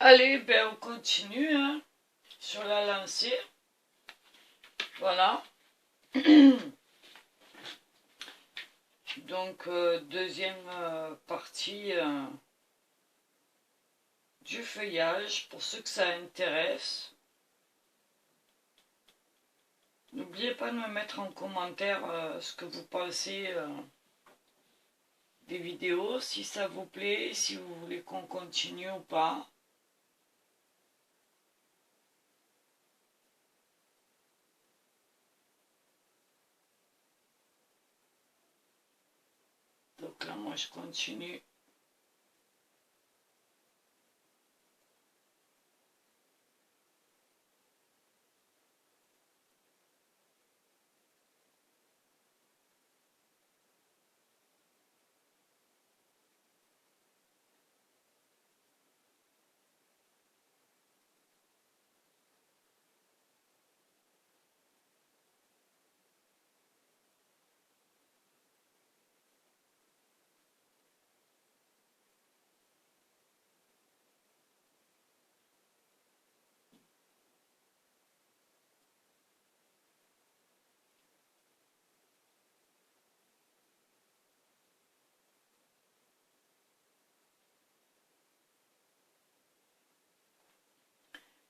Allez, ben on continue hein, sur la lancée. Voilà. Donc, deuxième partie du feuillage. Pour ceux que ça intéresse, n'oubliez pas de me mettre en commentaire ce que vous pensez des vidéos, si ça vous plaît, si vous voulez qu'on continue ou pas. Donc là, moi, je continue.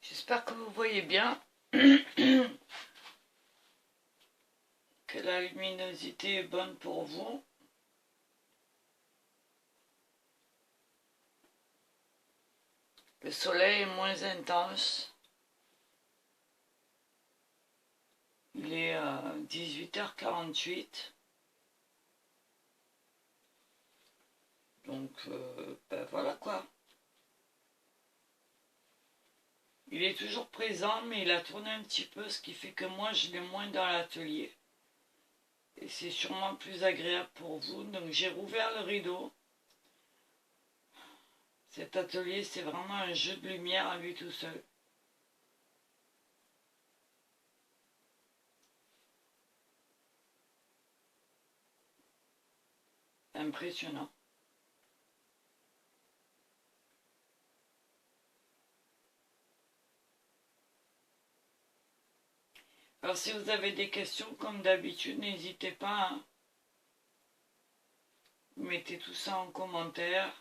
J'espère que vous voyez bien, que la luminosité est bonne pour vous. Le soleil est moins intense. Il est 18h48. Donc, ben voilà quoi. Il est toujours présent, mais il a tourné un petit peu, ce qui fait que moi, je l'ai moins dans l'atelier. Et c'est sûrement plus agréable pour vous. Donc, j'ai rouvert le rideau. Cet atelier, c'est vraiment un jeu de lumière à lui tout seul. Impressionnant. Alors, si vous avez des questions, comme d'habitude, n'hésitez pas. Hein. Mettez tout ça en commentaire.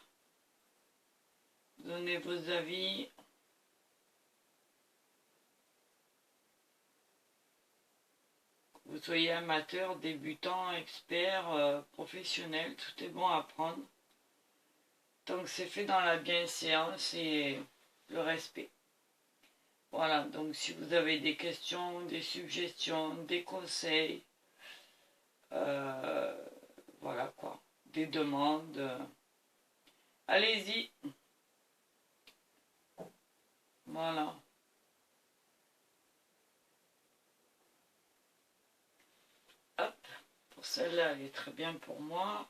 Donnez vos avis. Que vous soyez amateur, débutant, expert, professionnel, tout est bon à apprendre. Tant que c'est fait dans la bienséance et le respect. Voilà, donc si vous avez des questions, des suggestions, des conseils, voilà quoi, des demandes, allez-y. Voilà. Hop, pour celle-là, elle est très bien pour moi.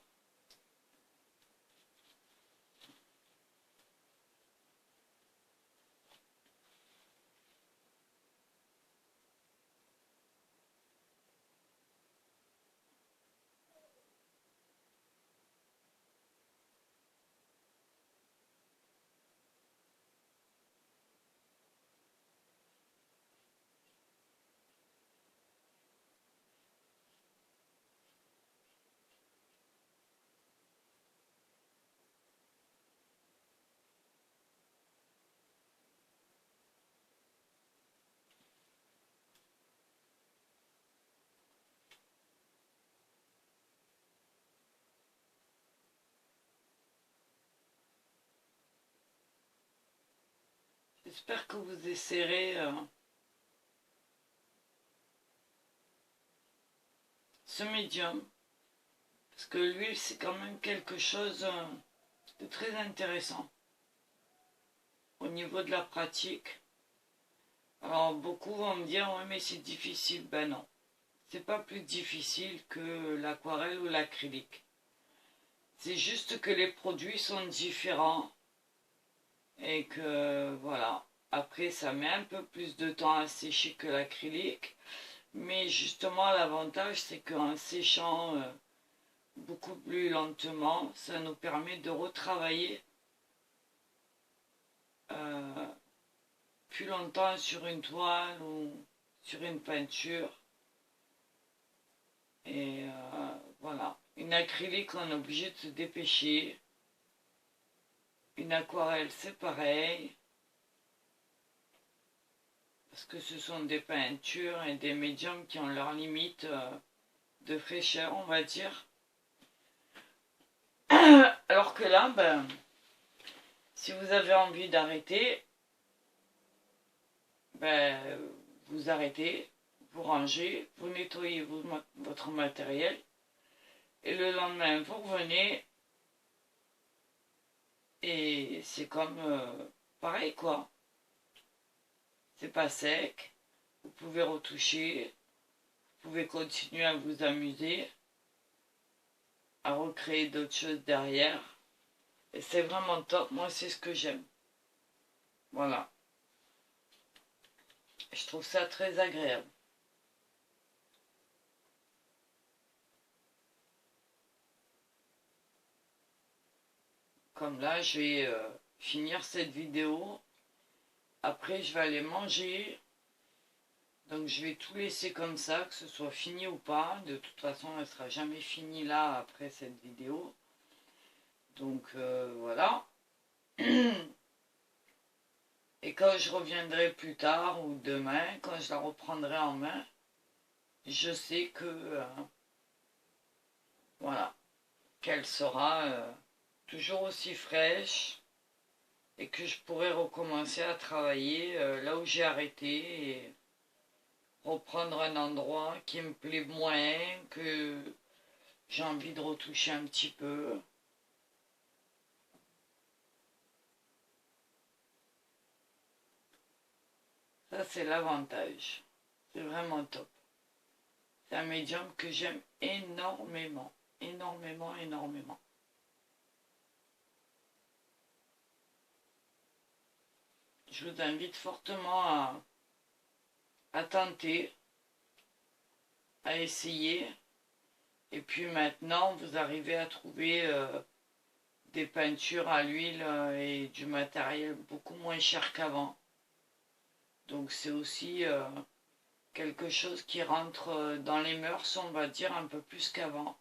J'espère que vous essaierez ce médium. Parce que l'huile, c'est quand même quelque chose de très intéressant au niveau de la pratique. Alors, beaucoup vont me dire, ouais, mais c'est difficile. Ben non, c'est pas plus difficile que l'aquarelle ou l'acrylique. C'est juste que les produits sont différents et que, voilà. Après, ça met un peu plus de temps à sécher que l'acrylique. Mais justement, l'avantage, c'est qu'en séchant beaucoup plus lentement, ça nous permet de retravailler plus longtemps sur une toile ou sur une peinture. Et voilà. Une acrylique, on est obligé de se dépêcher. Une aquarelle, c'est pareil. Parce que ce sont des peintures et des médiums qui ont leurs limites de fraîcheur, on va dire. Alors que là, ben, si vous avez envie d'arrêter, ben, vous arrêtez, vous rangez, vous nettoyez votre matériel. Et le lendemain, vous revenez. Et c'est comme pareil, quoi. C'est pas sec. Vous pouvez retoucher. Vous pouvez continuer à vous amuser. À recréer d'autres choses derrière. Et c'est vraiment top. Moi, c'est ce que j'aime. Voilà. Je trouve ça très agréable. Comme là, je vais finir cette vidéo. Après, je vais aller manger. Donc, je vais tout laisser comme ça, que ce soit fini ou pas. De toute façon, elle ne sera jamais finie là, après cette vidéo. Donc, voilà. Et quand je reviendrai plus tard ou demain, quand je la reprendrai en main, je sais que, voilà, qu'elle sera toujours aussi fraîche et que je pourrai recommencer à travailler là où j'ai arrêté et reprendre un endroit qui me plaît moins, que j'ai envie de retoucher un petit peu. Ça, c'est l'avantage. C'est vraiment top. C'est un médium que j'aime énormément. Énormément, énormément. Je vous invite fortement à tenter, à essayer. Et puis maintenant, vous arrivez à trouver des peintures à l'huile et du matériel beaucoup moins cher qu'avant. Donc c'est aussi quelque chose qui rentre dans les mœurs, on va dire, un peu plus qu'avant.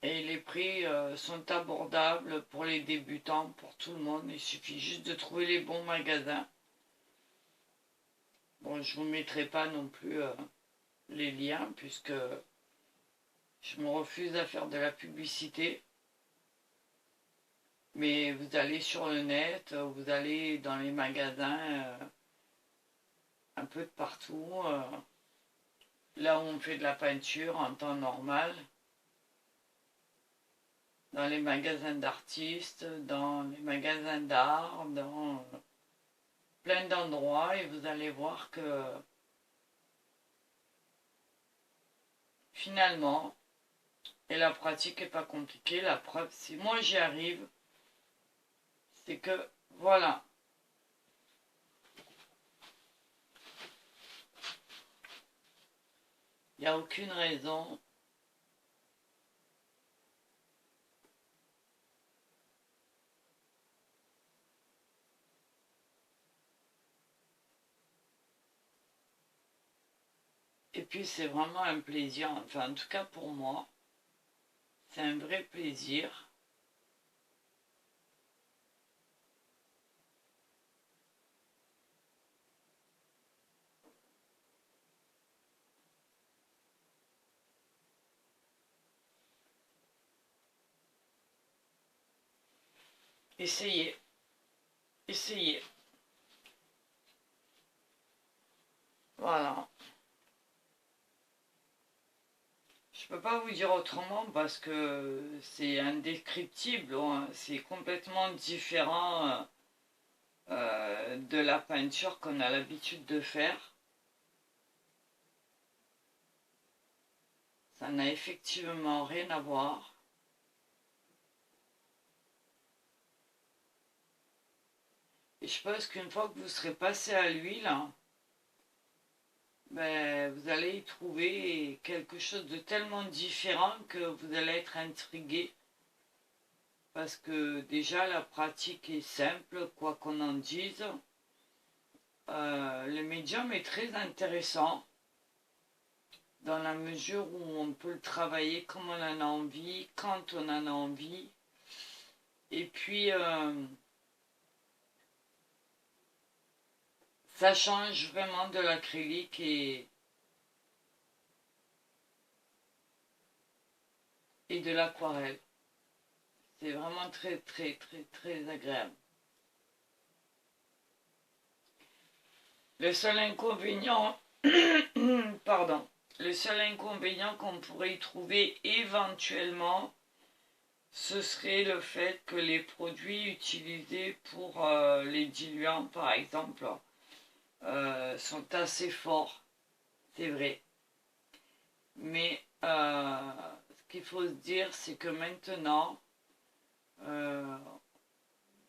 Et les prix sont abordables pour les débutants, pour tout le monde. Il suffit juste de trouver les bons magasins. Bon, je ne vous mettrai pas non plus les liens, puisque je me refuse à faire de la publicité. Mais vous allez sur le net, vous allez dans les magasins un peu de partout. Là où on fait de la peinture en temps normal. Dans les magasins d'artistes, dans les magasins d'art, dans plein d'endroits. Et vous allez voir que finalement, et la pratique n'est pas compliquée. La preuve, si moi j'y arrive, c'est que, voilà. Il n'y a aucune raison. Et puis c'est vraiment un plaisir, enfin en tout cas pour moi, c'est un vrai plaisir. Essayez, essayez. Voilà. Je peux pas vous dire autrement parce que c'est indescriptible, hein. C'est complètement différent de la peinture qu'on a l'habitude de faire. Ça n'a effectivement rien à voir. Et je pense qu'une fois que vous serez passé à l'huile, ben, vous allez y trouver quelque chose de tellement différent que vous allez être intrigué parce que déjà la pratique est simple, quoi qu'on en dise. Le médium est très intéressant dans la mesure où on peut le travailler comme on en a envie, quand on en a envie. Et puis, ça change vraiment de l'acrylique et de l'aquarelle. C'est vraiment très, très, très, très agréable. Le seul inconvénient, pardon, le seul inconvénient qu'on pourrait y trouver éventuellement, ce serait le fait que les produits utilisés pour les diluants, par exemple, sont assez forts, c'est vrai. Mais ce qu'il faut se dire, c'est que maintenant,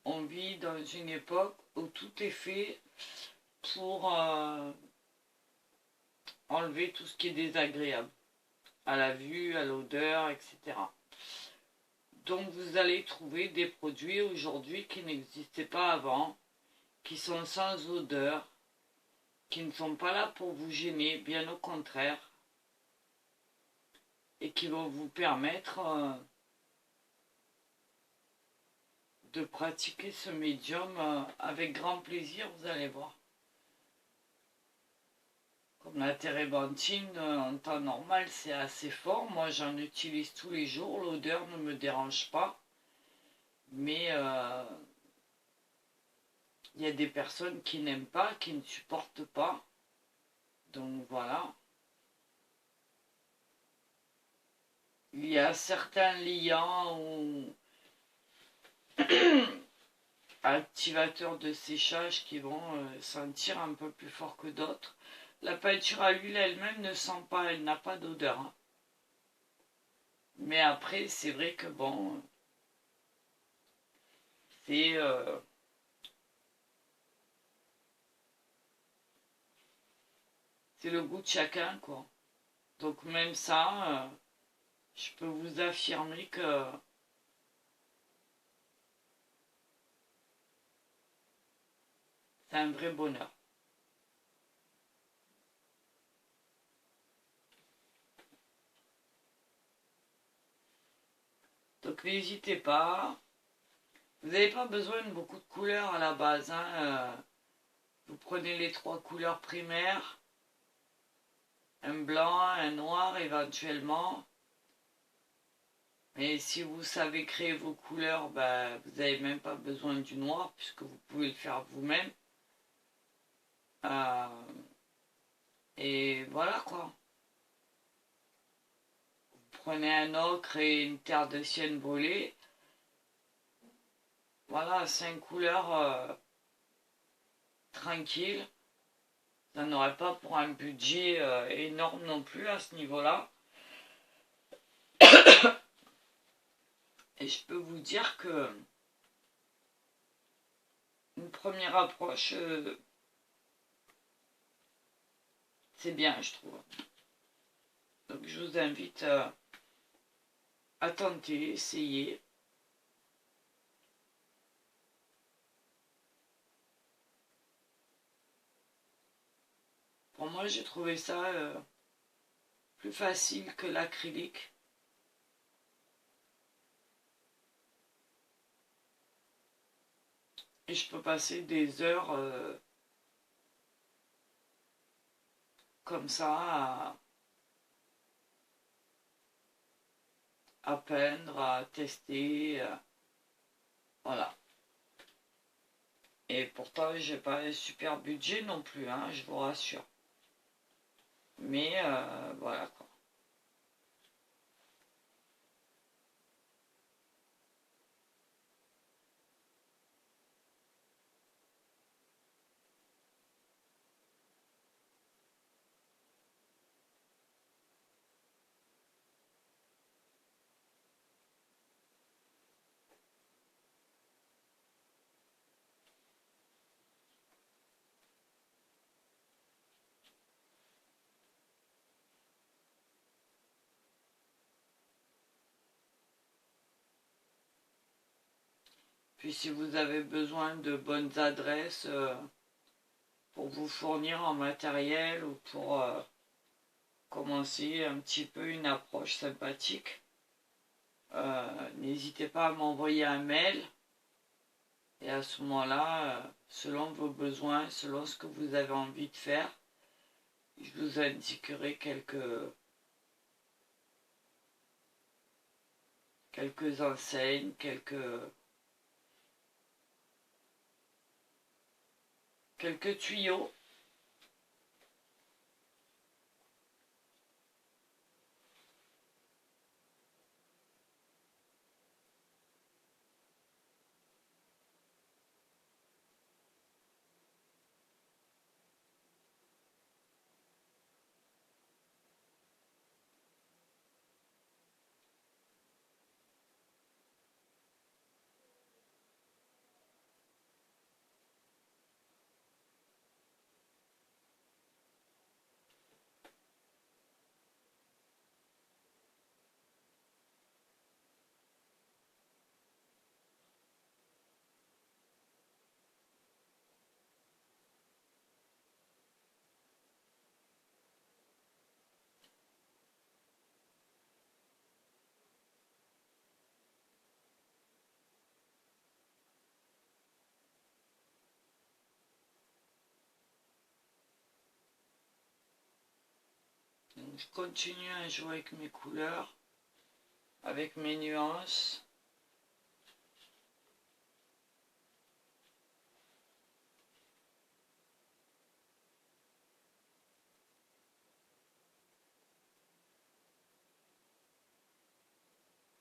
on vit dans une époque où tout est fait pour enlever tout ce qui est désagréable, à la vue, à l'odeur, etc. Donc vous allez trouver des produits aujourd'hui qui n'existaient pas avant, qui sont sans odeur, qui ne sont pas là pour vous gêner, bien au contraire, et qui vont vous permettre de pratiquer ce médium avec grand plaisir, vous allez voir. Comme la térébenthine, en temps normal, c'est assez fort. Moi, j'en utilise tous les jours. L'odeur ne me dérange pas. Mais il y a des personnes qui n'aiment pas, qui ne supportent pas. Donc voilà. Il y a certains liants ou activateurs de séchage qui vont sentir un peu plus fort que d'autres. La peinture à l'huile elle-même ne sent pas, elle n'a pas d'odeur. Hein. Mais après, c'est vrai que bon, c'est le goût de chacun, quoi. Donc même ça, je peux vous affirmer que c'est un vrai bonheur. Donc n'hésitez pas. Vous n'avez pas besoin de beaucoup de couleurs à la base. Hein. Vous prenez les 3 couleurs primaires. Un blanc, un noir éventuellement. Mais si vous savez créer vos couleurs, bah, vous n'avez même pas besoin du noir puisque vous pouvez le faire vous-même. Et voilà quoi. Vous prenez un ocre et une terre de sienne brûlée. Voilà, 5 couleurs tranquilles. Ça n'aurait pas pour un budget énorme non plus à ce niveau-là. Et je peux vous dire que une première approche, c'est bien, je trouve. Donc je vous invite à tenter, essayer. Pour moi, j'ai trouvé ça plus facile que l'acrylique. Et je peux passer des heures comme ça à peindre, à tester. Voilà. Et pourtant, j'ai pas un super budget non plus, hein, je vous rassure. Mais voilà quoi. Puis si vous avez besoin de bonnes adresses pour vous fournir en matériel ou pour commencer un petit peu une approche sympathique, n'hésitez pas à m'envoyer un mail. Et à ce moment-là, selon vos besoins, selon ce que vous avez envie de faire, je vous indiquerai quelques enseignes, quelques tuyaux. Donc, je continue à jouer avec mes couleurs, avec mes nuances.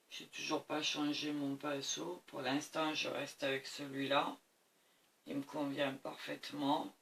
J'ai toujours pas changé mon pinceau. Pour l'instant, je reste avec celui-là. Il me convient parfaitement.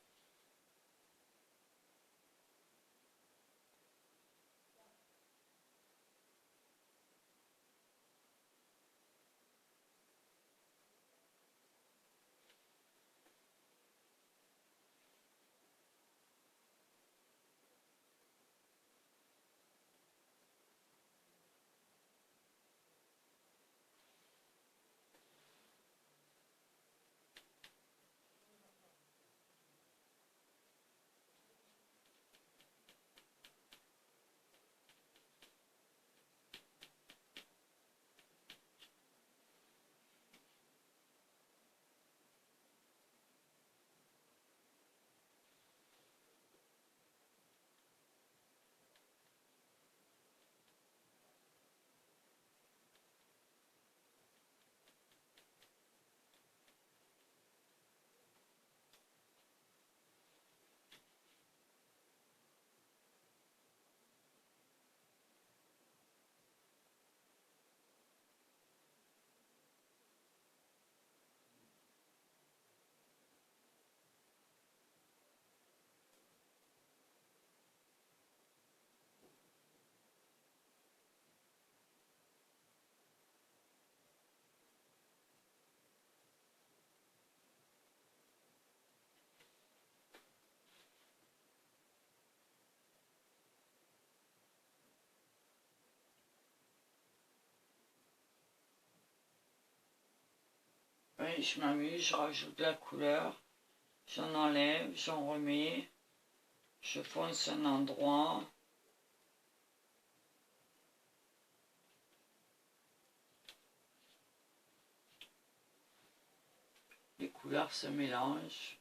Oui, je m'amuse, je rajoute de la couleur. J'en enlève, j'en remets. Je fonce un endroit. Les couleurs se mélangent.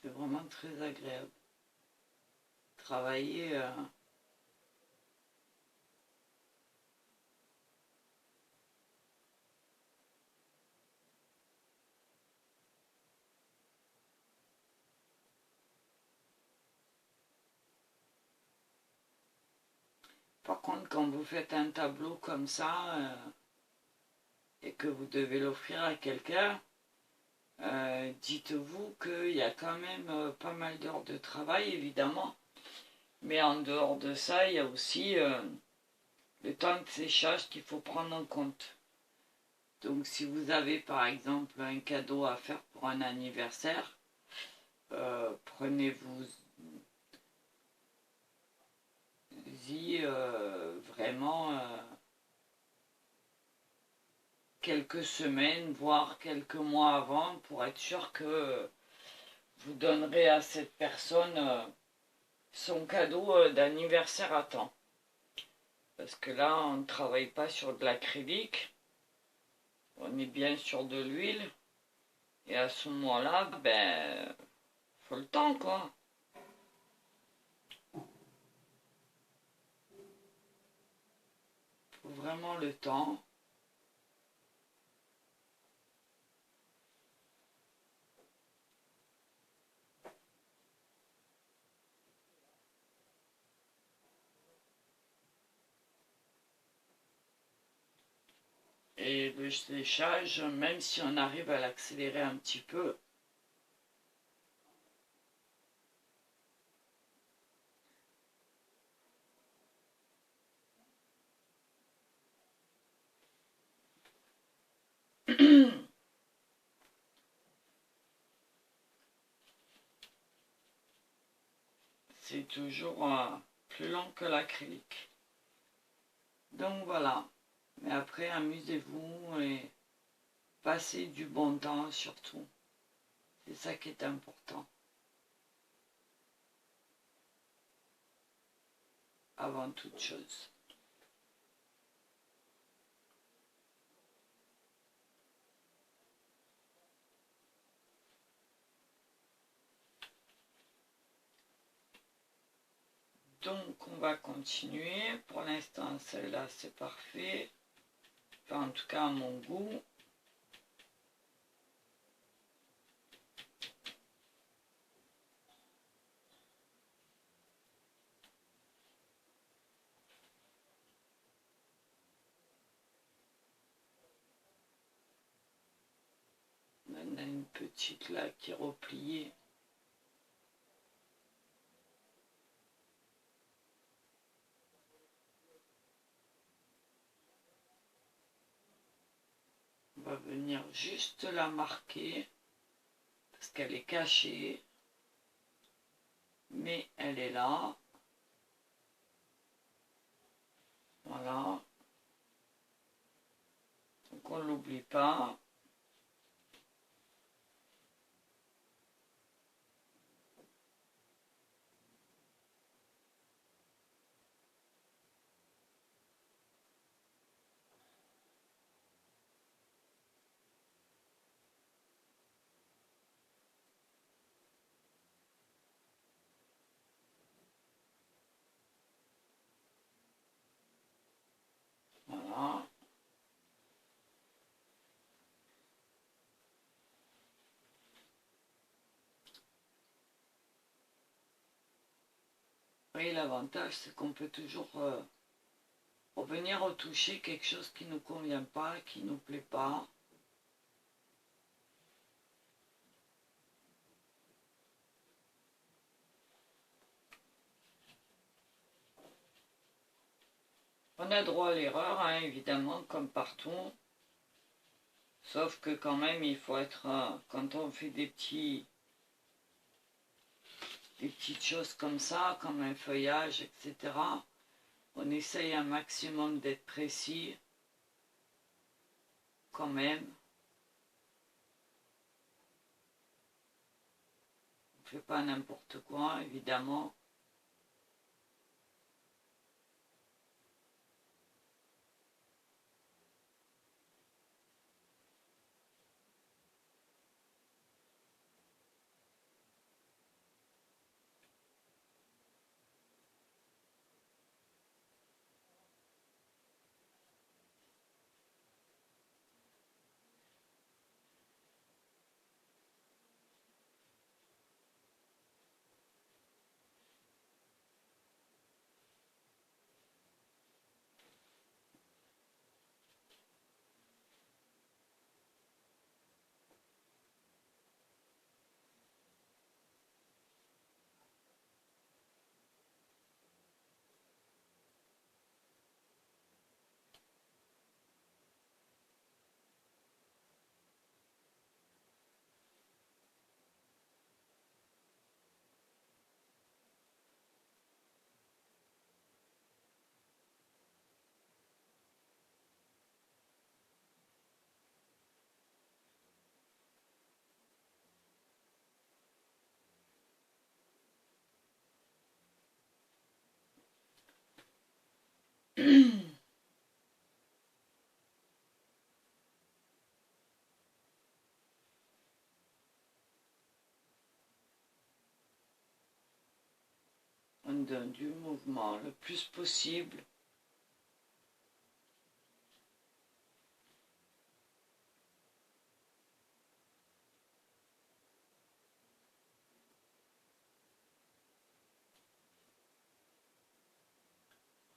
C'est vraiment très agréable. Travailler par contre, quand vous faites un tableau comme ça et que vous devez l'offrir à quelqu'un, dites-vous qu'il y a quand même pas mal d'heures de travail, évidemment. Mais en dehors de ça, il y a aussi le temps de séchage qu'il faut prendre en compte. Donc si vous avez par exemple un cadeau à faire pour un anniversaire, prenez-vous-y vraiment quelques semaines, voire quelques mois avant, pour être sûr que vous donnerez à cette personne son cadeau d'anniversaire à temps. Parce que là, on ne travaille pas sur de l'acrylique, on est bien sur de l'huile, et à ce moment-là, ben, faut le temps, quoi. Faut vraiment le temps. Et le séchage, même si on arrive à l'accélérer un petit peu, c'est toujours plus long que l'acrylique. Donc voilà. Mais après, amusez-vous et passez du bon temps surtout. C'est ça qui est important. Avant toute chose. Donc on va continuer. Pour l'instant, celle-là, c'est parfait. Enfin, en tout cas, à mon goût. On a une petite là qui est repliée. On va venir juste la marquer parce qu'elle est cachée. Mais elle est là. Voilà. Donc on ne l'oublie pas. Voilà. Et l'avantage, c'est qu'on peut toujours revenir retoucher quelque chose qui ne nous convient pas, qui ne nous plaît pas. On a droit à l'erreur, hein, évidemment, comme partout. Sauf que quand même, il faut être, quand on fait des petites choses comme ça, comme un feuillage, etc., on essaye un maximum d'être précis, quand même. On ne fait pas n'importe quoi, évidemment. du mouvement le plus possible.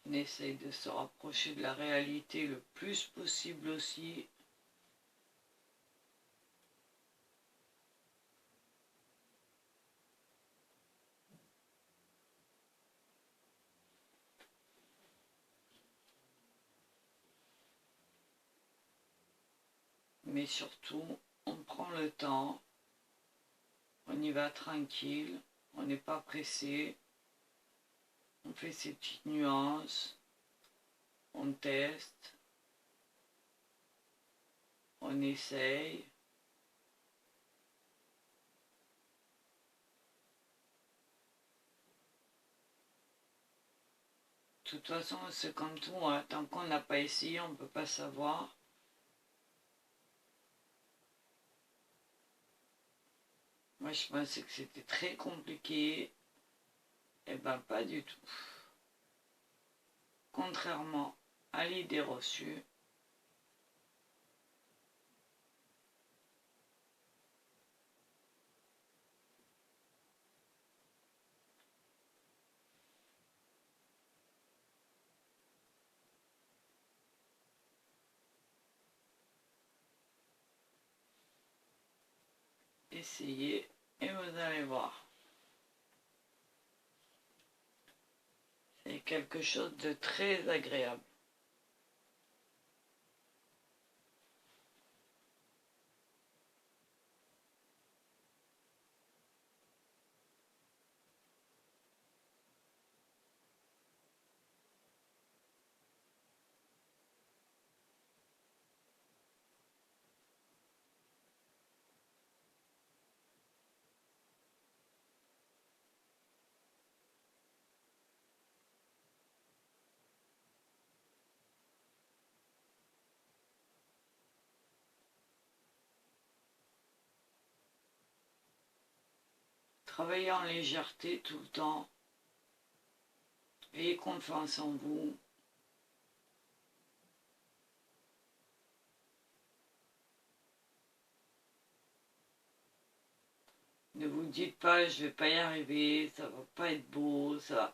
On essaye de se rapprocher de la réalité le plus possible aussi. Mais surtout, on prend le temps, on y va tranquille, on n'est pas pressé, on fait ses petites nuances, on teste, on essaye. De toute façon, c'est comme tout, hein. Tant qu'on n'a pas essayé, on ne peut pas savoir. Moi, je pensais que c'était très compliqué. Eh ben, pas du tout. Contrairement à l'idée reçue, essayez et vous allez voir. C'est quelque chose de très agréable. Travaillez en légèreté tout le temps. Ayez confiance en vous. Ne vous dites pas, je vais pas y arriver, ça va pas être beau, ça.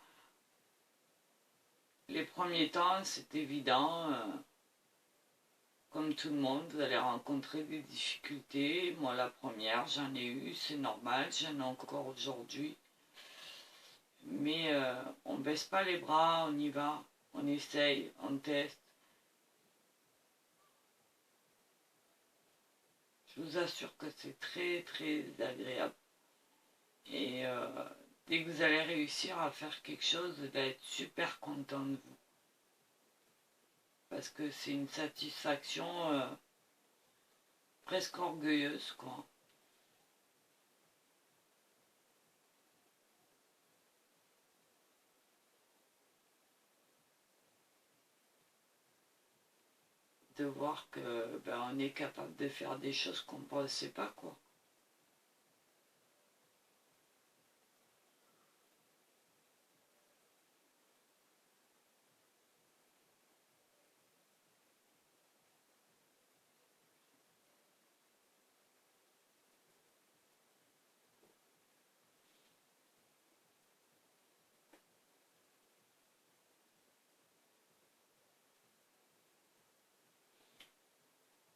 Les premiers temps, c'est évident. Comme tout le monde, vous allez rencontrer des difficultés. Moi, la première, j'en ai eu, c'est normal, j'en ai encore aujourd'hui. Mais on ne baisse pas les bras, on y va, on essaye, on teste. Je vous assure que c'est très très agréable. Et dès que vous allez réussir à faire quelque chose, vous allez être super content de vous. Parce que c'est une satisfaction presque orgueilleuse, quoi. De voir que on est capable de faire des choses qu'on ne pensait pas, quoi.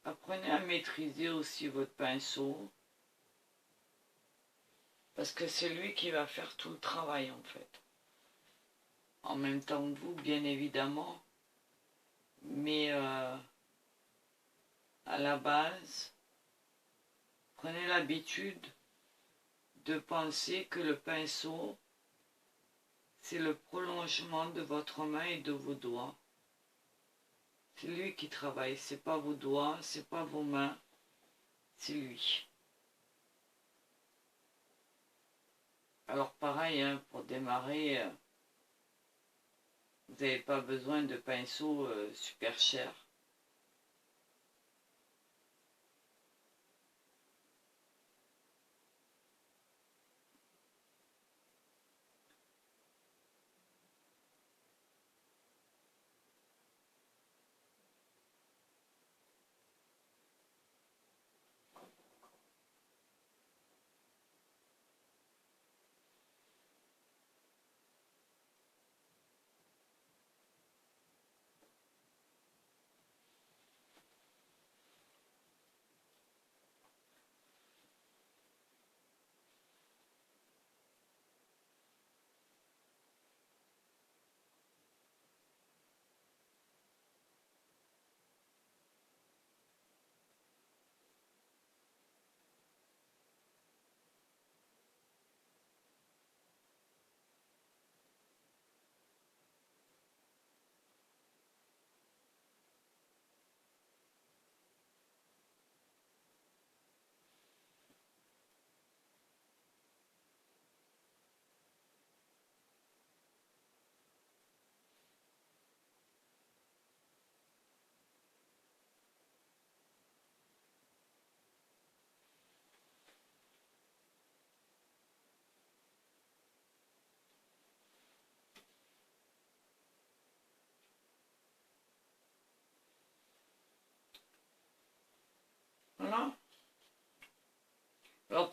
Apprenez à maîtriser aussi votre pinceau, parce que c'est lui qui va faire tout le travail en fait. En même temps que vous, bien évidemment, mais à la base, prenez l'habitude de penser que le pinceau, c'est le prolongement de votre main et de vos doigts. C'est lui qui travaille, c'est pas vos doigts, c'est pas vos mains, c'est lui. Alors pareil, hein, pour démarrer, vous n'avez pas besoin de pinceau super cher.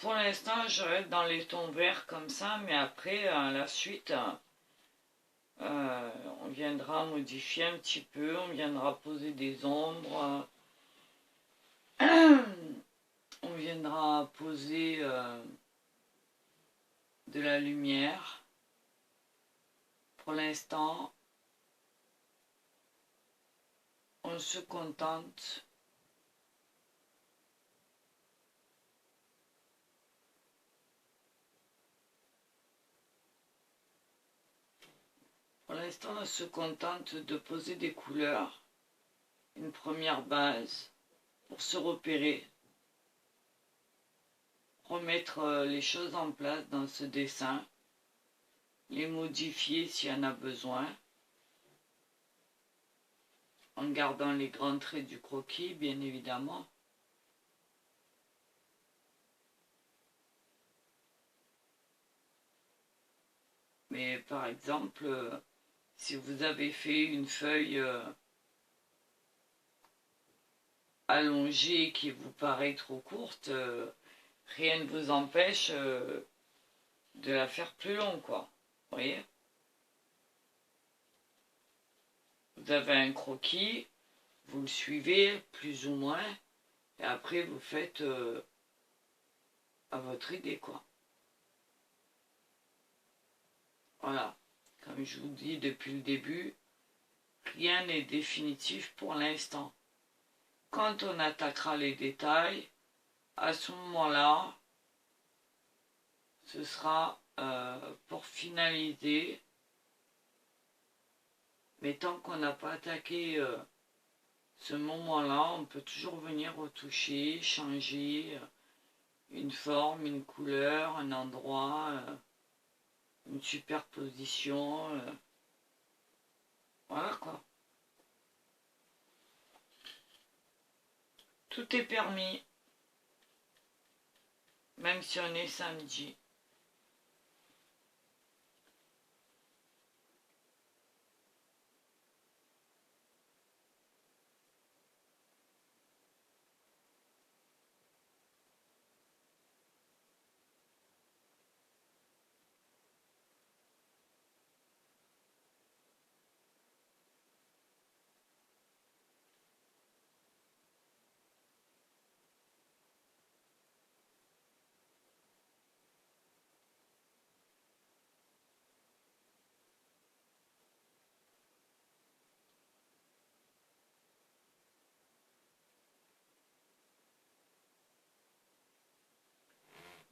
pour l'instant, je reste dans les tons verts comme ça, mais après, à la suite, on viendra modifier un petit peu, on viendra poser des ombres, on viendra poser de la lumière. Pour l'instant, on se contente de poser des couleurs, une première base pour se repérer, remettre les choses en place dans ce dessin, les modifier s'il y en a besoin, en gardant les grands traits du croquis, bien évidemment. Mais par exemple, si vous avez fait une feuille allongée qui vous paraît trop courte, rien ne vous empêche de la faire plus longue, quoi. Vous voyez? Vous avez un croquis, vous le suivez plus ou moins, et après vous faites à votre idée, quoi. Voilà. Comme je vous dis depuis le début, rien n'est définitif pour l'instant. Quand on attaquera les détails, à ce moment-là, ce sera pour finaliser. Mais tant qu'on n'a pas attaqué ce moment-là, on peut toujours venir retoucher, changer une forme, une couleur, un endroit, une superposition. Voilà quoi. Tout est permis, même si on est samedi.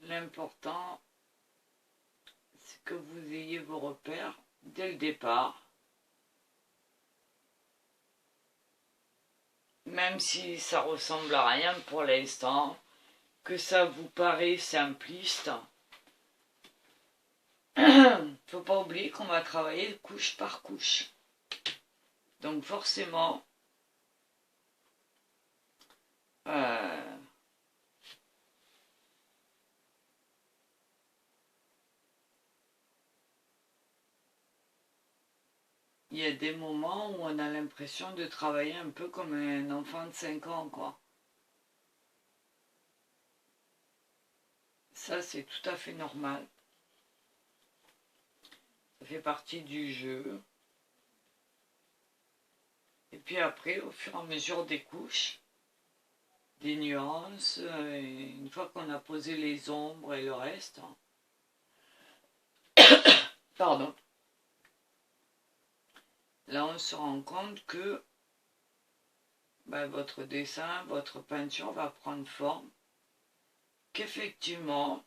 L'important, c'est que vous ayez vos repères dès le départ. Même si ça ressemble à rien pour l'instant, que ça vous paraît simpliste, faut pas oublier qu'on va travailler couche par couche. Donc forcément, il y a des moments où on a l'impression de travailler un peu comme un enfant de 5 ans, quoi. Ça, c'est tout à fait normal. Ça fait partie du jeu. Et puis après, au fur et à mesure des couches, des nuances, et une fois qu'on a posé les ombres et le reste, pardon, là on se rend compte que votre dessin, votre peinture va prendre forme, qu'effectivement,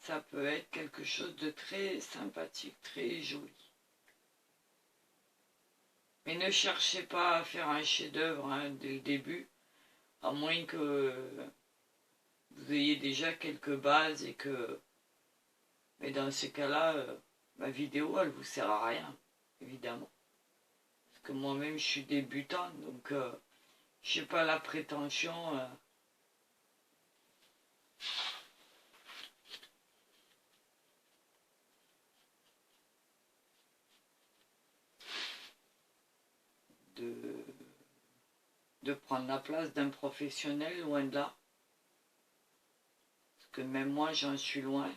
ça peut être quelque chose de très sympathique, très joli. Mais ne cherchez pas à faire un chef-d'œuvre dès le début, à moins que vous ayez déjà quelques bases et que... Mais dans ces cas-là, ma vidéo, elle vous sert à rien, évidemment. Parce que moi-même, je suis débutante, donc je n'ai pas la prétention... de prendre la place d'un professionnel, loin de là. Parce que même moi, j'en suis loin.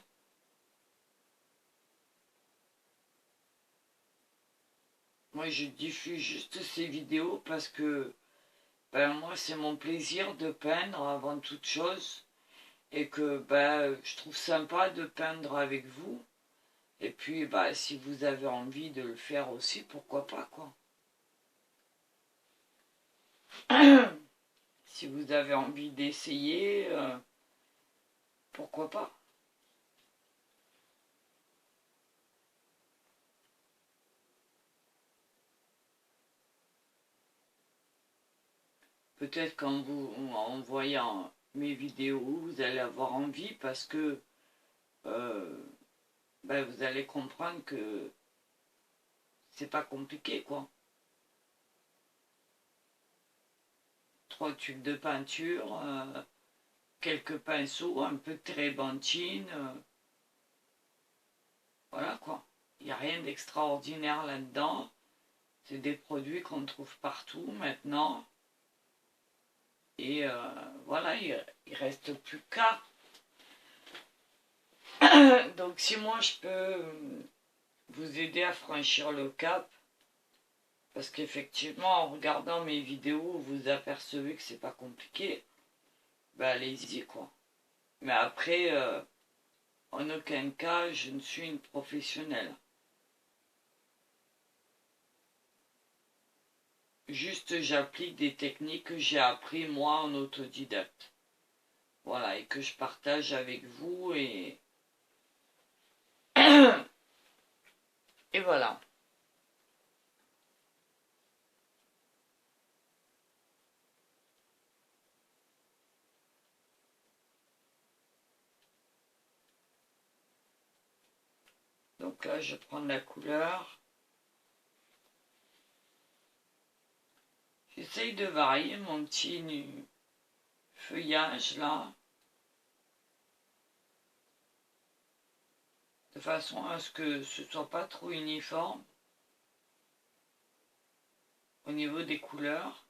Moi, je diffuse juste ces vidéos parce que, ben, moi, c'est mon plaisir de peindre avant toute chose. Et que, ben, je trouve sympa de peindre avec vous. Et puis, ben, si vous avez envie de le faire aussi, pourquoi pas, quoi. Si vous avez envie d'essayer, pourquoi pas. Peut-être qu'en en voyant mes vidéos, vous allez avoir envie parce que euh, ben, vous allez comprendre que c'est pas compliqué, quoi. 3 tubes de peinture, quelques pinceaux, un peu de térébenthine, voilà quoi. Il n'y a rien d'extraordinaire là-dedans. C'est des produits qu'on trouve partout maintenant. Et voilà, il reste plus qu'à. Donc si moi je peux vous aider à franchir le cap, parce qu'effectivement en regardant mes vidéos, vous apercevez que c'est pas compliqué, ben allez-y quoi. Mais après, en aucun cas, je ne suis une professionnelle. Juste, j'applique des techniques que j'ai appris moi en autodidacte. Voilà, et que je partage avec vous et et voilà. Donc là, je prends la couleur. J'essaye de varier mon petit feuillage là, de façon à ce que ce soit pas trop uniforme au niveau des couleurs.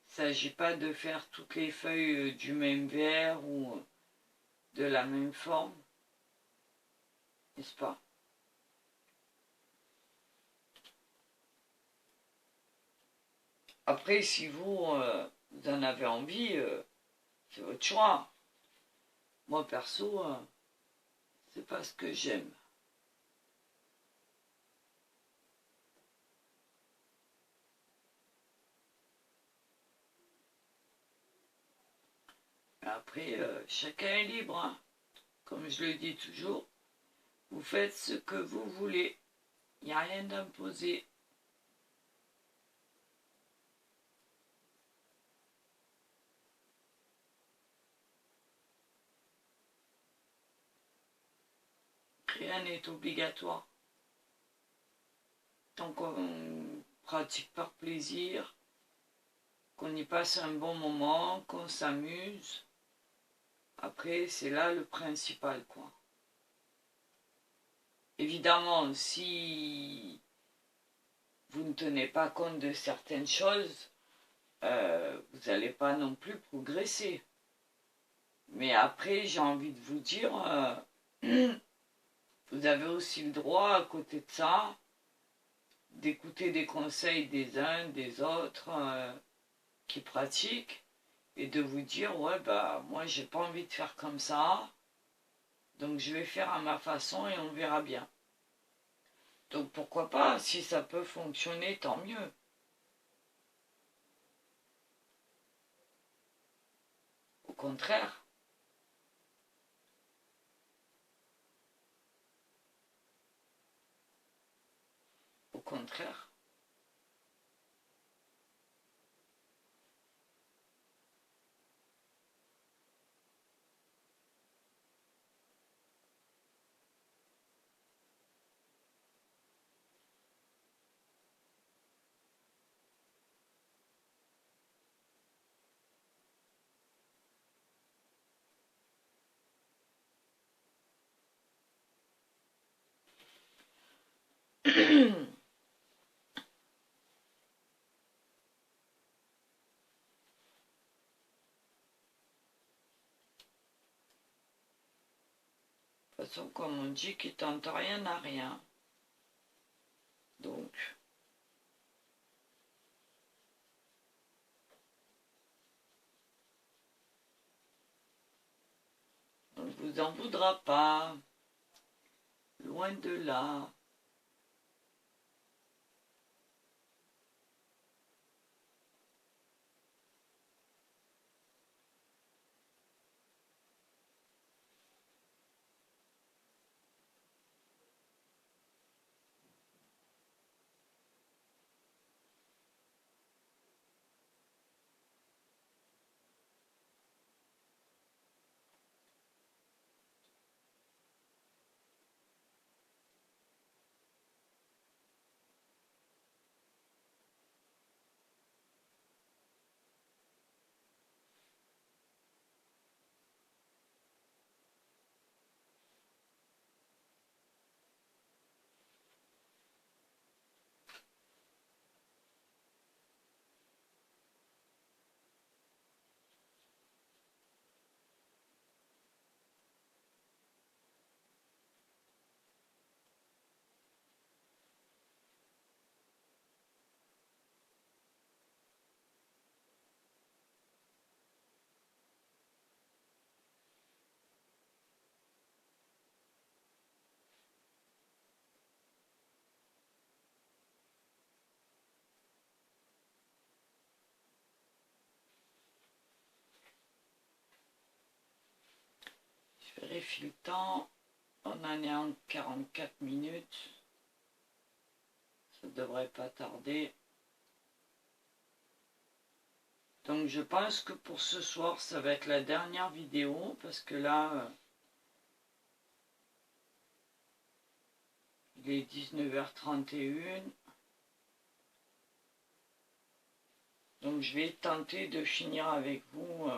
Il ne s'agit pas de faire toutes les feuilles du même vert ou de la même forme, n'est-ce pas? Après, si vous en avez envie, c'est votre choix. Moi, perso, c'est pas ce que j'aime. Après, chacun est libre, hein. Comme je le dis toujours, vous faites ce que vous voulez. Il n'y a rien d'imposé. Rien n'est obligatoire. Tant qu'on pratique par plaisir, qu'on y passe un bon moment, qu'on s'amuse. Après, c'est là le principal, quoi. Évidemment, si vous ne tenez pas compte de certaines choses, vous n'allez pas non plus progresser. Mais après, j'ai envie de vous dire, vous avez aussi le droit, à côté de ça, d'écouter des conseils des uns, des autres qui pratiquent, et de vous dire, ouais, bah, moi, j'ai pas envie de faire comme ça, donc je vais faire à ma façon et on verra bien. Donc pourquoi pas, si ça peut fonctionner, tant mieux. Au contraire. Au contraire. De toute façon, comme on dit, qui tente rien n'a rien. Donc, on ne vous en voudra pas. Loin de là. Je vérifie le temps. On en est en 44 minutes. Ça devrait pas tarder. Donc je pense que pour ce soir, ça va être la dernière vidéo. Parce que là, il est 19h31. Donc je vais tenter de finir avec vous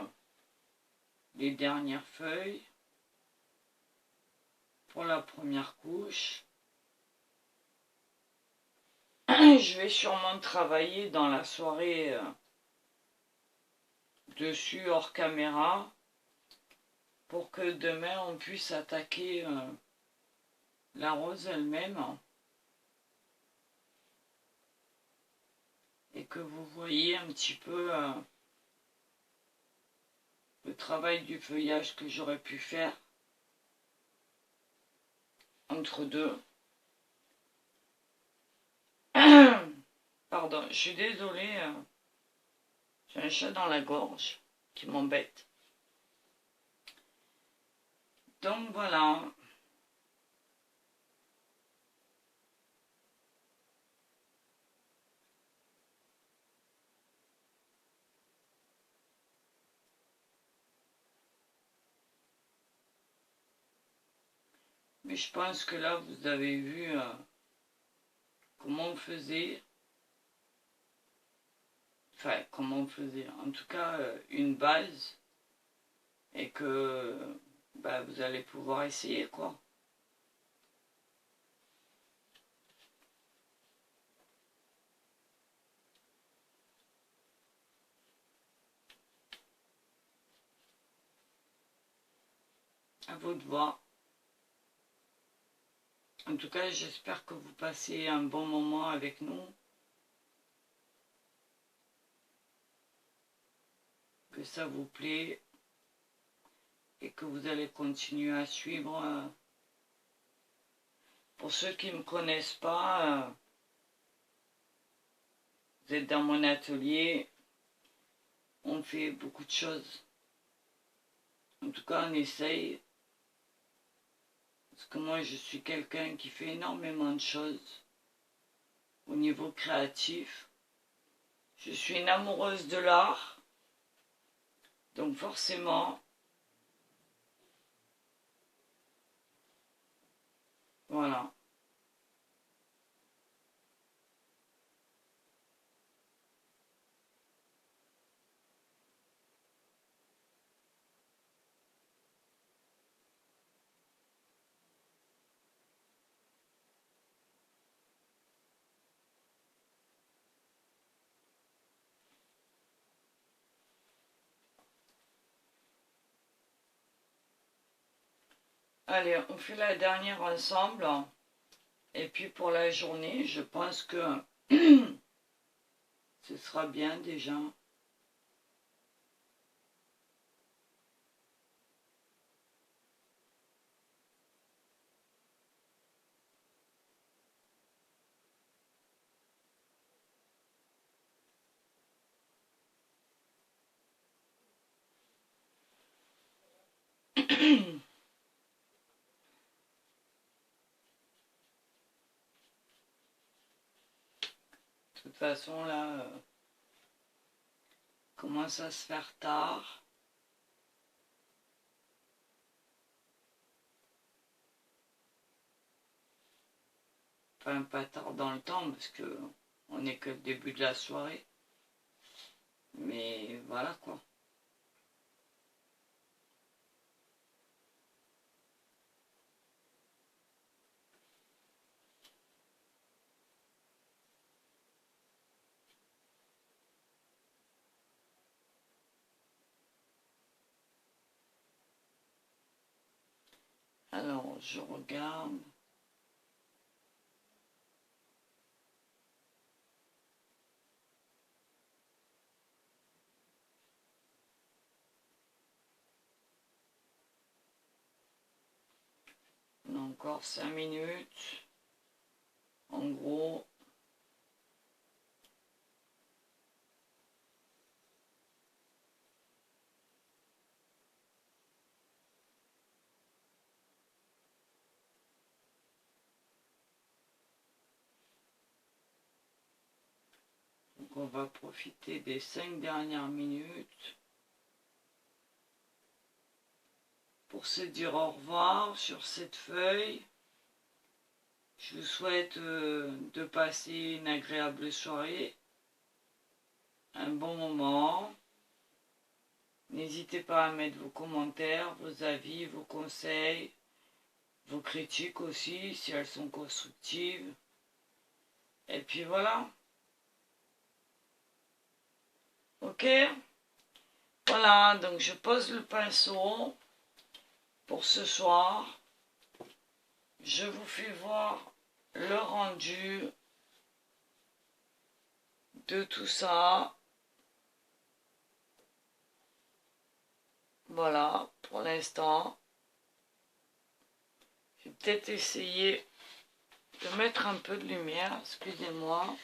les dernières feuilles. Pour la première couche. Je vais sûrement travailler dans la soirée dessus hors caméra pour que demain on puisse attaquer la rose elle-même et que vous voyez un petit peu le travail du feuillage que j'aurais pu faire entre deux. Pardon, je suis désolée, j'ai un chat dans la gorge qui m'embête. Donc voilà. Mais je pense que là, vous avez vu comment on faisait. Enfin, comment on faisait. En tout cas, une base. Et que bah, vous allez pouvoir essayer, quoi. À vous de voir. En tout cas, j'espère que vous passez un bon moment avec nous. Que ça vous plaît. Et que vous allez continuer à suivre. Pour ceux qui ne me connaissent pas, vous êtes dans mon atelier. On fait beaucoup de choses. En tout cas, on essaye. Parce que moi, je suis quelqu'un qui fait énormément de choses au niveau créatif. Je suis une amoureuse de l'art. Donc forcément, voilà. Allez, on fait la dernière ensemble. Et puis pour la journée, je pense que ce sera bien déjà. De toute façon, là, commence à se faire tard. Enfin, pas tard dans le temps, parce que on n'est que le début de la soirée. Mais voilà quoi. Alors, je regarde. On a encore 5 minutes. En gros. Donc on va profiter des 5 dernières minutes pour se dire au revoir sur cette feuille. Je vous souhaite de passer une agréable soirée, un bon moment. N'hésitez pas à mettre vos commentaires, vos avis, vos conseils, vos critiques aussi, si elles sont constructives. Et puis voilà. Ok? Voilà, donc je pose le pinceau pour ce soir. Je vous fais voir le rendu de tout ça. Voilà, pour l'instant. Je vais peut-être essayer de mettre un peu de lumière, excusez-moi.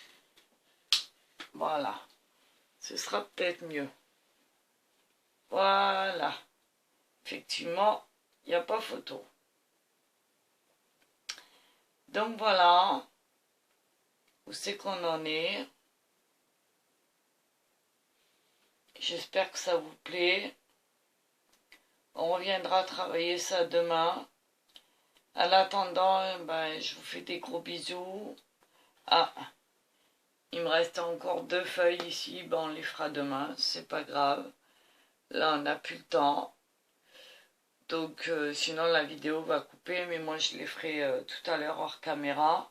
Voilà, ce sera peut-être mieux. Voilà, effectivement, il n'y a pas photo. Donc voilà, où c'est qu'on en est. J'espère que ça vous plaît. On reviendra travailler ça demain. En attendant, ben, je vous fais des gros bisous. Ah, il me reste encore 2 feuilles ici. Ben, on les fera demain, c'est pas grave. Là, on n'a plus le temps. Donc, sinon, la vidéo va couper. Mais moi, je les ferai tout à l'heure hors caméra.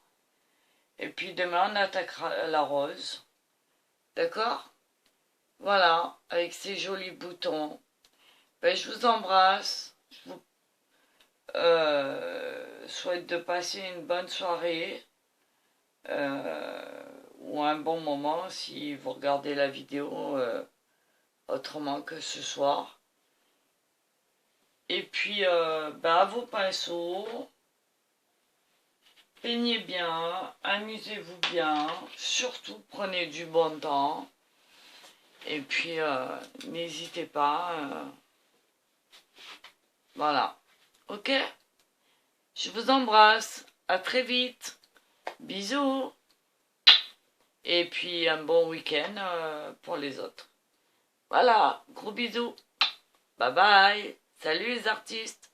Et puis, demain, on attaquera la rose. D'accord? Voilà, avec ces jolis boutons. Ben, je vous embrasse. Je vous souhaite de passer une bonne soirée ou un bon moment si vous regardez la vidéo autrement que ce soir. Et puis ben, à vos pinceaux, peignez bien, amusez-vous bien, surtout prenez du bon temps. Et puis n'hésitez pas, voilà, ok? Je vous embrasse, à très vite, bisous, et puis un bon week-end pour les autres. Voilà, gros bisous, bye bye, salut les artistes.